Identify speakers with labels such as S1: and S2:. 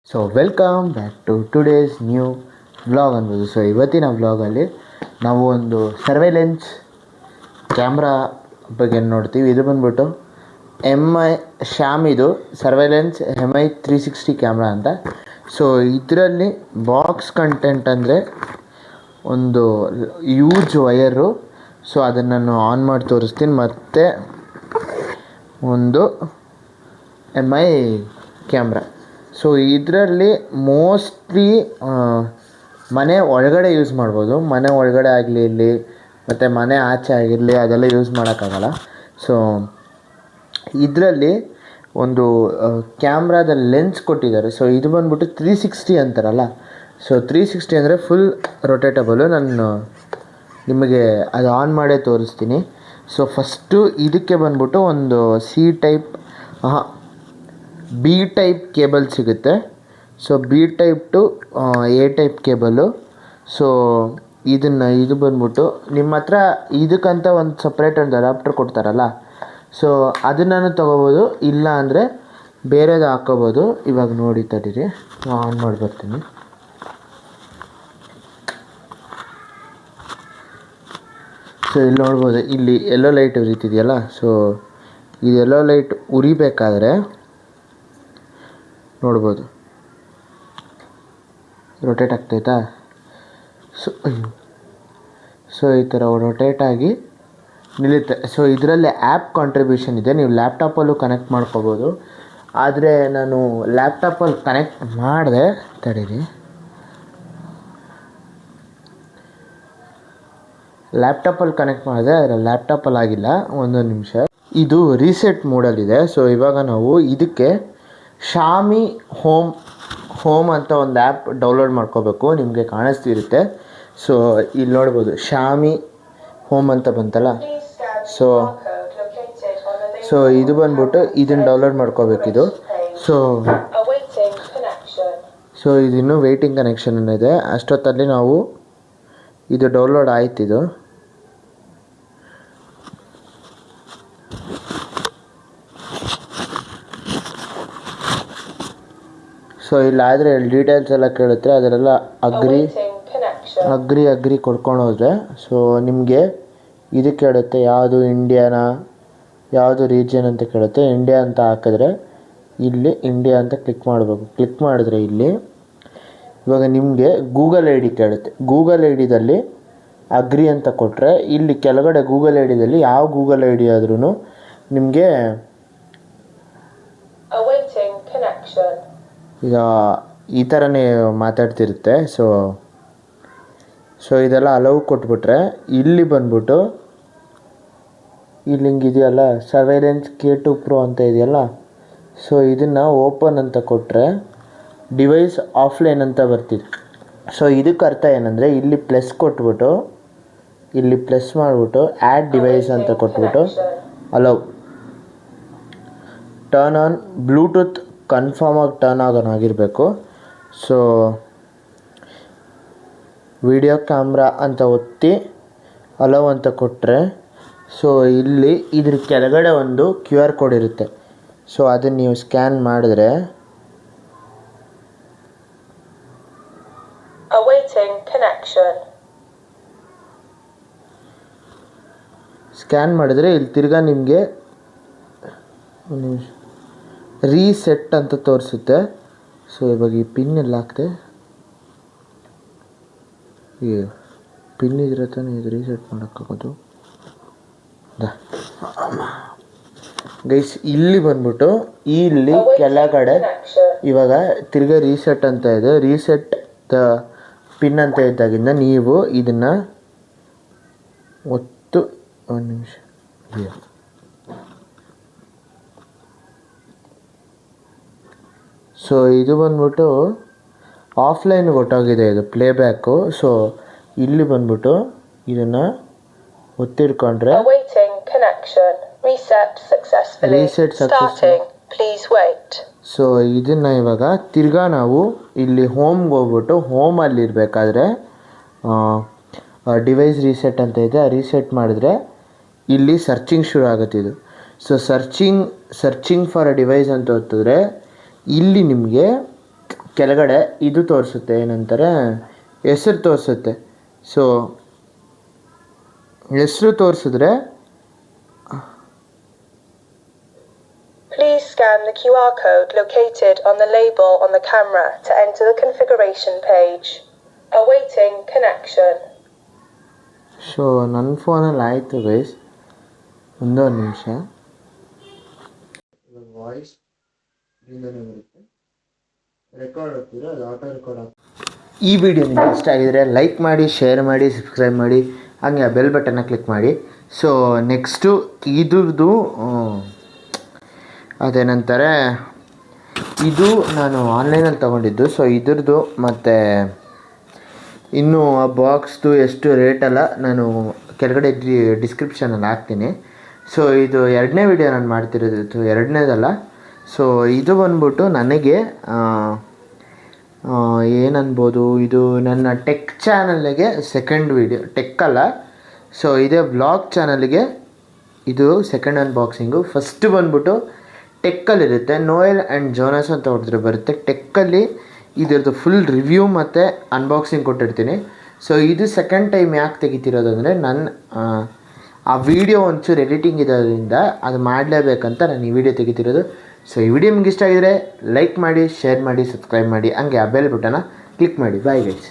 S1: So welcome back to today's new vlog ಅನ್ಬೋದು. So ಇವತ್ತಿನ ವ್ಲಾಗಲ್ಲಿ ನಾವು ಒಂದು ಸರ್ವೇಲೆನ್ಸ್ ಕ್ಯಾಮ್ರಾ ಬಗ್ಗೆ ನೋಡ್ತೀವಿ. ಇದು ಬಂದ್ಬಿಟ್ಟು ಶ್ಯಾಮ್ ಇದು ಸರ್ವೇಲೆನ್ಸ್ MI 360 ಕ್ಯಾಮ್ರಾ ಅಂತ. ಸೊ ಇದರಲ್ಲಿ ಬಾಕ್ಸ್ ಕಂಟೆಂಟ್ ಅಂದರೆ ಒಂದು ಯೂಜ್ ವಯರು. ಸೊ ಅದನ್ನು ನಾನು ಆನ್ ಮಾಡಿ ತೋರಿಸ್ತೀನಿ. ಮತ್ತು ಒಂದು MI ಕ್ಯಾಮ್ರಾ. ಸೊ ಇದರಲ್ಲಿ ಮೋಸ್ಟ್ಲಿ ಮನೆ ಒಳಗಡೆ ಯೂಸ್ ಮಾಡ್ಬೋದು. ಮನೆ ಒಳಗಡೆ ಆಗಲಿ ಇಲ್ಲಿ ಮತ್ತು ಮನೆ ಆಚೆ ಆಗಿರಲಿ ಅದೆಲ್ಲ ಯೂಸ್ ಮಾಡೋಕ್ಕಾಗಲ್ಲ. ಸೊ ಇದರಲ್ಲಿ ಒಂದು ಕ್ಯಾಮ್ರಾದ ಲೆನ್ಸ್ ಕೊಟ್ಟಿದ್ದಾರೆ. ಸೊ ಇದು ಬಂದ್ಬಿಟ್ಟು 360 ಅಂತಾರಲ್ಲ. ಸೊ 360 ಅಂದರೆ ಫುಲ್ ರೊಟೇಟಬಲು. ನಾನು ನಿಮಗೆ ಅದು ಆನ್ ಮಾಡೇ ತೋರಿಸ್ತೀನಿ. ಸೊ ಫಸ್ಟು ಇದಕ್ಕೆ ಬಂದ್ಬಿಟ್ಟು ಒಂದು B ಟೈಪ್ ಕೇಬಲ್ ಸಿಗುತ್ತೆ. So B type two A type cable. So ಇದು ಬಂದ್ಬಿಟ್ಟು ನಿಮ್ಮ ಹತ್ರ ಇದಕ್ಕಂತ ಒಂದು ಸಪ್ರೇಟ್ ಒಂದು ಅಡಾಪ್ಟರ್ ಕೊಡ್ತಾರಲ್ಲ. ಸೊ ಅದನ್ನು ತೊಗೋಬೋದು, ಇಲ್ಲ ಅಂದರೆ ಬೇರೆದು ಹಾಕ್ಕೋಬೋದು. ಇವಾಗ ನೋಡಿ ತಡೀರಿ, ಆನ್ ಮಾಡಿ ಬರ್ತೀನಿ. ಸೊ ಇಲ್ಲಿ ನೋಡ್ಬೋದು, ಇಲ್ಲಿ ಎಲ್ಲೋ ಲೈಟ್ ಉರಿತಿದೆಯಲ್ಲ. ಸೊ ಇದು ಎಲ್ಲೋ ಲೈಟ್ ಉರಿಬೇಕಾದ್ರೆ ನೋಡ್ಬೋದು ರೊಟೇಟ್ ಆಗ್ತೈತಾ. ಸೊ ಈ ಥರ ರೊಟೇಟ್ ಆಗಿ ನಿಲ್ಲುತ್ತೆ. ಸೊ ಇದರಲ್ಲಿ ಆ್ಯಪ್ ಕಾಂಟ್ರಿಬ್ಯೂಷನ್ ಇದೆ. ನೀವು ಲ್ಯಾಪ್ಟಾಪಲ್ಲೂ ಕನೆಕ್ಟ್ ಮಾಡ್ಕೋಬೋದು. ಆದರೆ ನಾನು ಲ್ಯಾಪ್ಟಾಪಲ್ಲಿ ಕನೆಕ್ಟ್ ಮಾಡಿದೆ, ತಡೀರಿ. ಲ್ಯಾಪ್ಟಾಪಲ್ಲಿ ಕನೆಕ್ಟ್ ಮಾಡಿದೆ, ಆದರೆ ಲ್ಯಾಪ್ಟಾಪಲ್ಲಿ ಆಗಿಲ್ಲ. ಒಂದೊಂದು ನಿಮಿಷ. ಇದು ರೀಸೆಟ್ ಮೋಡಲ್ಲಿದೆ. ಸೊ ಇವಾಗ ನಾವು ಇದಕ್ಕೆ ಶಾಮಿ ಹೋಮ್ ಅಂತ ಒಂದು ಆ್ಯಪ್ ಡೌನ್ಲೋಡ್ ಮಾಡ್ಕೋಬೇಕು. ನಿಮಗೆ ಕಾಣಿಸ್ತಿರುತ್ತೆ. ಸೊ ಇಲ್ಲಿ ನೋಡ್ಬೋದು ಶಾಮಿ ಹೋಮ್ ಅಂತ ಬಂತಲ್ಲ. ಸೊ ಇದು ಬಂದ್ಬಿಟ್ಟು ಇದನ್ನು ಡೌನ್ಲೋಡ್ ಮಾಡ್ಕೋಬೇಕಿದು. ಸೊ ಇದಿನ್ನೂ ವೆಯ್ಟಿಂಗ್ ಕನೆಕ್ಷನ್ ಇದೆ. ಅಷ್ಟೊತ್ತಲ್ಲಿ ನಾವು ಇದು ಡೌನ್ಲೋಡ್ ಆಯ್ತಿದು. ಸೊ ಇಲ್ಲಾದರೆ ಡೀಟೇಲ್ಸ್ ಎಲ್ಲ ಕೇಳುತ್ತೆ. ಅದರೆಲ್ಲ ಅಗ್ರಿ ಕೊಡ್ಕೊಂಡು ಹೋದರೆ ಸೊ ನಿಮಗೆ ಇದು ಕೇಳುತ್ತೆ, ಯಾವುದು ಇಂಡಿಯಾನಾ, ಯಾವುದು ರೀಜನ್ ಅಂತ ಕೇಳುತ್ತೆ. ಇಂಡಿಯಾ ಅಂತ ಹಾಕಿದ್ರೆ ಇಲ್ಲಿ ಇಂಡಿಯಾ ಅಂತ ಕ್ಲಿಕ್ ಮಾಡಬೇಕು. ಕ್ಲಿಕ್ ಮಾಡಿದ್ರೆ ಇಲ್ಲಿ ಇವಾಗ ನಿಮಗೆ ಗೂಗಲ್ ID ಕೇಳುತ್ತೆ. ಗೂಗಲ್ ಐಡಿದಲ್ಲಿ ಅಗ್ರಿ ಅಂತ ಕೊಟ್ಟರೆ ಇಲ್ಲಿ ಕೆಳಗಡೆ ಗೂಗಲ್ ಐಡಿದಲ್ಲಿ ಯಾವ ಗೂಗಲ್ ID ಆದ್ರೂ ನಿಮಗೆ ಈಗ ಈ ಥರನೇ ಮಾತಾಡ್ತಿರುತ್ತೆ. ಸೊ ಇದೆಲ್ಲ ಅಲೌ ಕೊಟ್ಬಿಟ್ರೆ ಇಲ್ಲಿ ಬಂದ್ಬಿಟ್ಟು ಇಲ್ಲಿ ಹಿಂಗಿದೆಯಲ್ಲ ಸರ್ವೇಲೆನ್ಸ್ K2 Pro ಅಂತ ಇದೆಯಲ್ಲ. ಸೊ ಇದನ್ನು ಓಪನ್ ಅಂತ ಕೊಟ್ಟರೆ ಡಿವೈಸ್ ಆಫ್ಲೈನ್ ಅಂತ ಬರ್ತಿದೆ. ಸೊ ಇದಕ್ಕೆ ಅರ್ಥ ಏನಂದರೆ ಇಲ್ಲಿ ಪ್ಲಸ್ ಕೊಟ್ಬಿಟ್ಟು ಇಲ್ಲಿ ಪ್ಲಸ್ ಮಾಡಿಬಿಟ್ಟು ಆ್ಯಡ್ ಡಿವೈಸ್ ಅಂತ ಕೊಟ್ಬಿಟ್ಟು allow turn on Bluetooth confirm ಆಗಿ ಟರ್ನ್ ಆಗಿರಬೇಕು. ಸೊ ವಿಡಿಯೋ ಕ್ಯಾಮ್ರಾ ಅಂತ ಒತ್ತಿ ಅಲೌ ಅಂತ ಕೊಟ್ಟರೆ ಸೊ ಇಲ್ಲಿ ಇದ್ರ ಕೆಳಗಡೆ ಒಂದು QR ಕೋಡ್ ಇರುತ್ತೆ. ಸೊ ಅದನ್ನು ನೀವು ಸ್ಕ್ಯಾನ್ ಮಾಡಿದ್ರೆ ಇಲ್ಲಿ ತಿರ್ಗಾ ನಿಮಗೆ ರೀಸೆಟ್ ಅಂತ ತೋರಿಸುತ್ತೆ. ಸೊ ಇವಾಗ ಈ ಪಿನ್ ಎಲ್ಲ ಹಾಕ್ತೆ, ಈ ಪಿನ್ ಇದ್ರೆ ತಾನೇ ಇದು ರೀಸೆಟ್ ಮಾಡೋಕ್ಕಾಗೋದು. ಗೈಸ್ ಇಲ್ಲಿ ಬಂದ್ಬಿಟ್ಟು ಇಲ್ಲಿ ಕೆಳಗಡೆ ಇವಾಗ ತಿರ್ಗಾ ರೀಸೆಟ್ ಅಂತ ಇದೆ. ರೀಸೆಟ್ ದ ಪಿನ್ ಅಂತ ಇದ್ದಾಗಿಂದ ನೀವು ಇದನ್ನು ಒಂದು ನಿಮಿಷ. ಸೊ ಇದು ಬಂದ್ಬಿಟ್ಟು ಆಫ್ಲೈನ್ ಹೊಟ್ಟೋಗಿದೆ ಇದು ಪ್ಲೇಬ್ಯಾಕು. ಸೊ ಇಲ್ಲಿ ಬಂದ್ಬಿಟ್ಟು ಇದನ್ನು ಒತ್ತಿಡ್ಕೊಂಡ್ರೆ ರೀಸೆಟ್ ಸಕ್ಸಸ್ಫುಲ್. ಸೊ ಇದನ್ನು ಇವಾಗ ತಿರ್ಗಾ ನಾವು ಇಲ್ಲಿ ಹೋಮ್ಗೆ ಹೋಗ್ಬಿಟ್ಟು ಹೋಮಲ್ಲಿ ಇರಬೇಕಾದ್ರೆ ಡಿವೈಸ್ ರೀಸೆಟ್ ಅಂತ ಇದೆ. ರೀಸೆಟ್ ಮಾಡಿದ್ರೆ ಇಲ್ಲಿ ಸರ್ಚಿಂಗ್ ಶುರು ಆಗುತ್ತೆ ಇದು. So searching for a device ಅಂತ ಒತ್ತಿದ್ರೆ ಇಲ್ಲಿ ನಿಮಗೆ ಕೆಳಗಡೆ ಇದು ತೋರಿಸುತ್ತೆ, ಏನಂತಾರೆ ಹೆಸರು ತೋರಿಸುತ್ತೆ. ಸೊ ಹೆಸರು ತೋರಿಸಿದ್ರೆ
S2: Please scan the QR code located on the label on the camera to enter the configuration page. Awaiting connection.
S1: So ನನ್ನ ಫೋನಲ್ಲಿ ಆಯಿತು ಗೈಸ್, ಒಂದೊಂದು ನಿಮಿಷ. ಇವಾಗ ವಾಯ್ಸ್ ಇಂದನೇ ಬರುತ್ತೆ, ರೆಕಾರ್ಡ್ ಆಗ್ತಿದ್ರೆ ಅದು ಆಟೋ ರೆಕಾರ್ಡ್ ಆಗ್ತದೆ. ಈ ವಿಡಿಯೋ ನಿಮಗೆ ಇಷ್ಟ ಆಗಿದರೆ ಲೈಕ್ ಮಾಡಿ, ಶೇರ್ ಮಾಡಿ, ಸಬ್ಸ್ಕ್ರೈಬ್ ಮಾಡಿ, ಹಾಗೆ ಆ ಬೆಲ್ ಬಟನ್ನ ಕ್ಲಿಕ್ ಮಾಡಿ. ಸೊ ನೆಕ್ಸ್ಟು ಇದ್ರದ್ದು ಅದೇನಂತಾರೆ, ಇದು ನಾನು ಆನ್ಲೈನಲ್ಲಿ ತೊಗೊಂಡಿದ್ದು. ಸೊ ಇದ್ರದ್ದು ಮತ್ತು ಇನ್ನೂ ಆ ಬಾಕ್ಸ್ದು ಎಷ್ಟು ರೇಟೆಲ್ಲ ನಾನು ಕೆಳಗಡೆ ಡಿಸ್ಕ್ರಿಪ್ಷನಲ್ಲಿ ಹಾಕ್ತೀನಿ. ಸೊ ಇದು 2ನೇ ವಿಡಿಯೋ ನಾನು ಮಾಡ್ತಿರೋದು, 2ನೇದಲ್ಲ. ಸೊ ಇದು ಬಂದ್ಬಿಟ್ಟು ನನಗೆ ಏನನ್ಬೋದು, ಇದು ನನ್ನ ಟೆಕ್ ಚಾನಲ್ಗೆ ಸೆಕೆಂಡ್ ವಿಡಿಯೋ, ಟೆಕ್ ಅಲ್ಲ, ಸೊ ಇದೇ ವ್ಲಾಗ್ ಚಾನಲ್ಗೆ ಇದು ಸೆಕೆಂಡ್ ಅನ್ಬಾಕ್ಸಿಂಗು. ಫಸ್ಟ್ ಬಂದ್ಬಿಟ್ಟು ಟೆಕ್ಕಲ್ಲಿರುತ್ತೆ, ನೋಯಲ್ ಆ್ಯಂಡ್ ಜೋನಸ್ ಅಂತ ಹೊಡೆದ್ರೆ ಬರುತ್ತೆ. ಟೆಕ್ಕಲ್ಲಿ ಇದರದ್ದು ಫುಲ್ ರಿವ್ಯೂ ಮತ್ತು ಅನ್ಬಾಕ್ಸಿಂಗ್ ಕೊಟ್ಟಿರ್ತೀನಿ. ಸೊ ಇದು ಸೆಕೆಂಡ್ ಟೈಮ್ ಯಾಕೆ ತೆಗಿತಿರೋದು ಅಂದರೆ, ನನ್ನ ಆ ವಿಡಿಯೋ ಒಂಚೂರು ಎಡಿಟಿಂಗ್ ಇರೋದ್ರಿಂದ ಅದು ಮಾಡಲೇಬೇಕಂತ ನಾನು ಈ ವಿಡಿಯೋ ತೆಗಿತಿರೋದು. ಸೊ ಈ ವಿಡಿಯೋ ನಿಮ್ಗೆ ಇಷ್ಟ ಆಗಿದರೆ ಲೈಕ್ ಮಾಡಿ, ಶೇರ್ ಮಾಡಿ, ಸಬ್ಸ್ಕ್ರೈಬ್ ಮಾಡಿ, ಹಂಗೆ ಆ ಬೆಲ್ ಬಟನ್ನ ಕ್ಲಿಕ್ ಮಾಡಿ. Bye guys.